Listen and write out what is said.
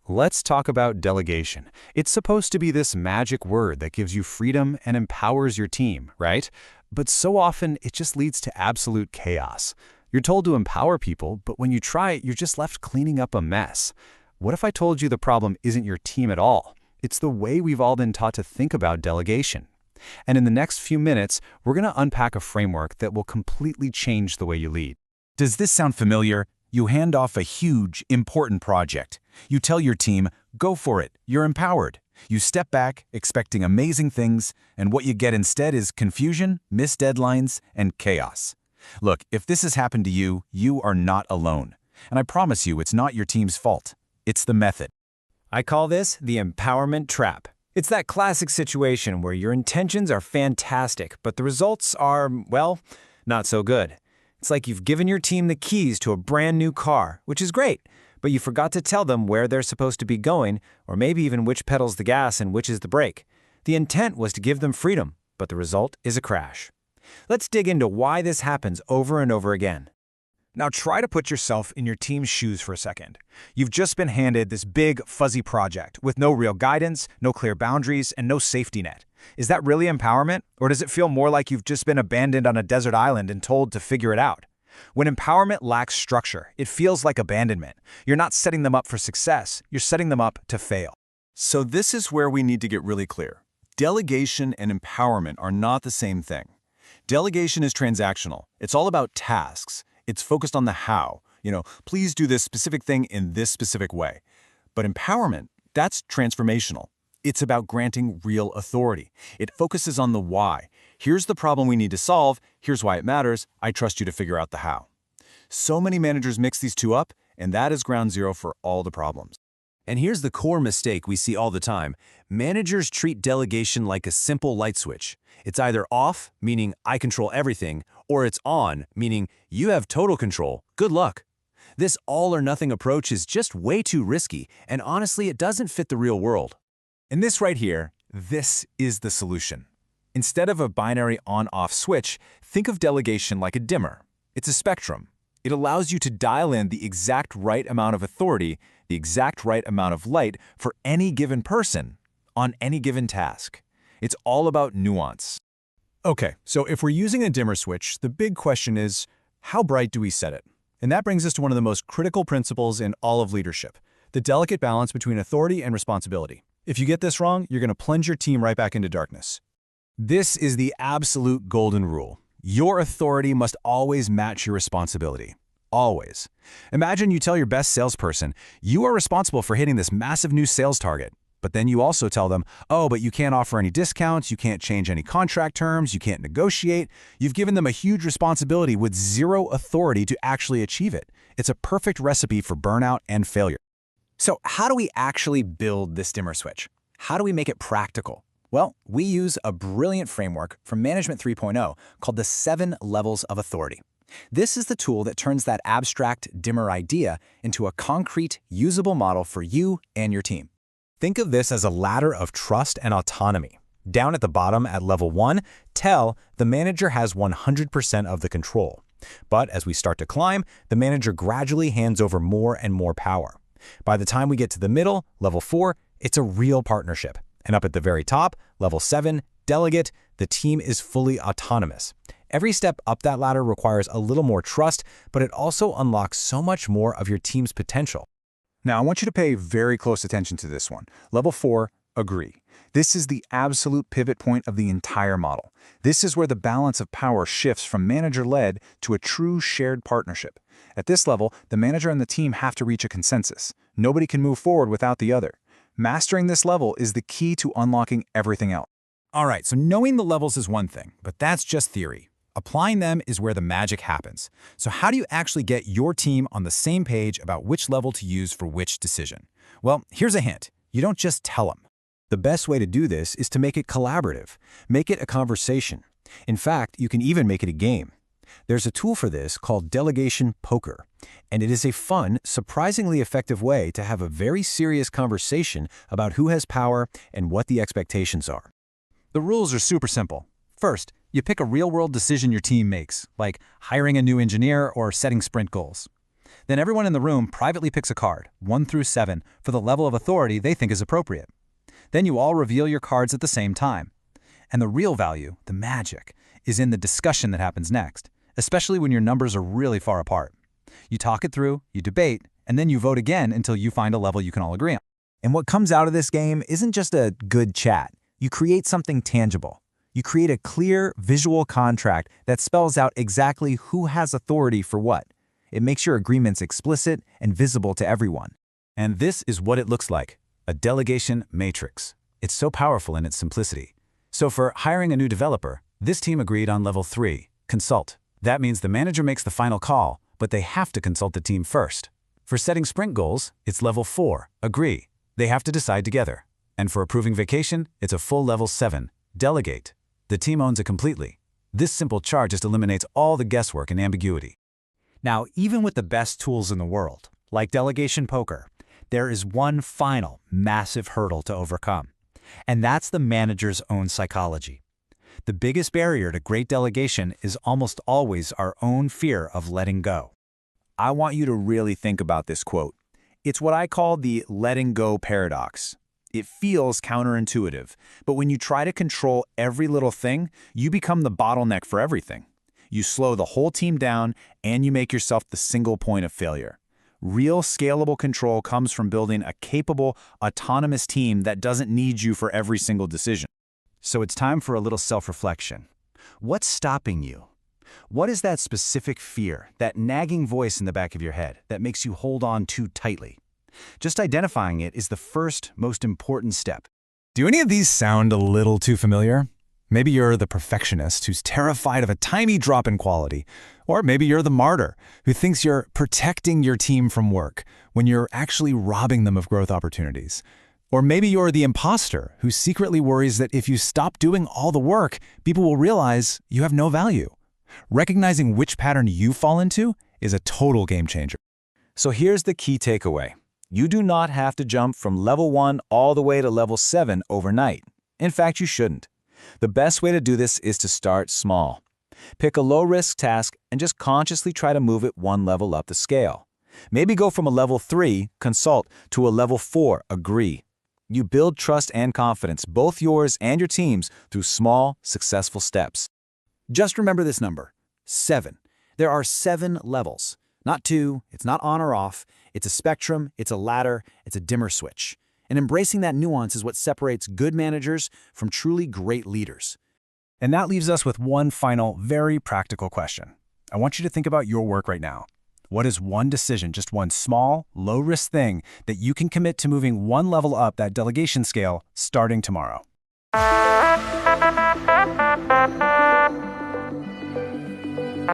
Let's talk about delegation. It's supposed to be this magic word that gives you freedom and empowers your team, right? But so often, it just leads to absolute chaos. You're told to empower people, but when you try it, you're just left cleaning up a mess. What if I told you the problem isn't your team at all? It's the way we've all been taught to think about delegation. And in the next few minutes, we're going to unpack a framework that will completely change the way you lead. Does this sound familiar? You hand off a huge, important project. You tell your team, go for it, you're empowered. You step back, expecting amazing things, and what you get instead is confusion, missed deadlines, and chaos. Look, if this has happened to you, you are not alone. And I promise you, it's not your team's fault. It's the method. I call this the empowerment trap. It's that classic situation where your intentions are fantastic, but the results are, well, not so good. It's like you've given your team the keys to a brand new car, which is great, but you forgot to tell them where they're supposed to be going, or maybe even which pedal's the gas and which is the brake. The intent was to give them freedom, but the result is a crash. Let's dig into why this happens over and over again. Now try to put yourself in your team's shoes for a second. You've just been handed this big, fuzzy project with no real guidance, no clear boundaries, and no safety net. Is that really empowerment, or does it feel more like you've just been abandoned on a desert island and told to figure it out? When empowerment lacks structure, it feels like abandonment. You're not setting them up for success, you're setting them up to fail. So this is where we need to get really clear. Delegation and empowerment are not the same thing. Delegation is transactional. It's all about tasks. It's focused on the how. Please do this specific thing in this specific way. But empowerment, that's transformational. It's about granting real authority. It focuses on the why. Here's the problem we need to solve. Here's why it matters. I trust you to figure out the how. So many managers mix these two up, and that is ground zero for all the problems. And here's the core mistake we see all the time. Managers treat delegation like a simple light switch. It's either off, meaning I control everything, or it's on, meaning you have total control. Good luck. This all-or-nothing approach is just way too risky, and honestly, it doesn't fit the real world. And this right here, this is the solution. Instead of a binary on-off switch, think of delegation like a dimmer. It's a spectrum. It allows you to dial in the exact right amount of authority, the exact right amount of light for any given person on any given task. It's all about nuance. Okay, so if we're using a dimmer switch, the big question is, how bright do we set it? And that brings us to one of the most critical principles in all of leadership, the delicate balance between authority and responsibility. If you get this wrong, you're going to plunge your team right back into darkness. This is the absolute golden rule. Your authority must always match your responsibility. Always. Imagine you tell your best salesperson, you are responsible for hitting this massive new sales target. But then you also tell them, oh, but you can't offer any discounts, you can't change any contract terms, you can't negotiate. You've given them a huge responsibility with zero authority to actually achieve it. It's a perfect recipe for burnout and failure. So how do we actually build this dimmer switch? How do we make it practical? Well, we use a brilliant framework from Management 3.0 called the 7 Levels of Authority. This is the tool that turns that abstract dimmer idea into a concrete, usable model for you and your team. Think of this as a ladder of trust and autonomy. Down at the bottom at level 1, tell the manager has 100% of the control. But as we start to climb, the manager gradually hands over more and more power. By the time we get to the middle, level 4, it's a real partnership. And up at the very top, level 7, delegate, the team is fully autonomous. Every step up that ladder requires a little more trust, but it also unlocks so much more of your team's potential. Now, I want you to pay very close attention to this one. Level 4, agree. This is the absolute pivot point of the entire model. This is where the balance of power shifts from manager-led to a true shared partnership. At this level, the manager and the team have to reach a consensus. Nobody can move forward without the other. Mastering this level is the key to unlocking everything else. All right, so knowing the levels is one thing, but that's just theory. Applying them is where the magic happens. So how do you actually get your team on the same page about which level to use for which decision? Well, here's a hint. You don't just tell them. The best way to do this is to make it collaborative. Make it a conversation. In fact, you can even make it a game. There's a tool for this called Delegation Poker, and it is a fun, surprisingly effective way to have a very serious conversation about who has power and what the expectations are. The rules are super simple. First, you pick a real-world decision your team makes, like hiring a new engineer or setting sprint goals. Then everyone in the room privately picks a card, 1 through 7, for the level of authority they think is appropriate. Then you all reveal your cards at the same time. And the real value, the magic, is in the discussion that happens next, especially when your numbers are really far apart. You talk it through, you debate, and then you vote again until you find a level you can all agree on. And what comes out of this game isn't just a good chat. You create something tangible. You create a clear, visual contract that spells out exactly who has authority for what. It makes your agreements explicit and visible to everyone. And this is what it looks like, a delegation matrix. It's so powerful in its simplicity. So for hiring a new developer, this team agreed on level 3, consult. That means the manager makes the final call, but they have to consult the team first. For setting sprint goals, it's level 4, agree. They have to decide together. And for approving vacation, it's a full level 7, delegate. The team owns it completely. This simple chart just eliminates all the guesswork and ambiguity. Now, even with the best tools in the world, like delegation poker, there is one final, massive hurdle to overcome. And that's the manager's own psychology. The biggest barrier to great delegation is almost always our own fear of letting go. I want you to really think about this quote. It's what I call the letting go paradox. It feels counterintuitive, but when you try to control every little thing, you become the bottleneck for everything. You slow the whole team down, and you make yourself the single point of failure. Real scalable control comes from building a capable, autonomous team that doesn't need you for every single decision. So it's time for a little self-reflection. What's stopping you? What is that specific fear, that nagging voice in the back of your head that makes you hold on too tightly? Just identifying it is the first, most important step. Do any of these sound a little too familiar? Maybe you're the perfectionist who's terrified of a tiny drop in quality. Or maybe you're the martyr who thinks you're protecting your team from work when you're actually robbing them of growth opportunities. Or maybe you're the imposter who secretly worries that if you stop doing all the work, people will realize you have no value. Recognizing which pattern you fall into is a total game changer. So here's the key takeaway. You do not have to jump from level 1 all the way to level 7 overnight. In fact, you shouldn't. The best way to do this is to start small. Pick a low-risk task and just consciously try to move it one level up the scale. Maybe go from a level 3, consult, to a level 4, agree. You build trust and confidence, both yours and your team's, through small, successful steps. Just remember this number, 7. There are 7 levels. Not 2, it's not on or off, it's a spectrum, it's a ladder, it's a dimmer switch. And embracing that nuance is what separates good managers from truly great leaders. And that leaves us with one final, very practical question. I want you to think about your work right now. What is one decision, just one small, low-risk thing that you can commit to moving one level up that delegation scale starting tomorrow?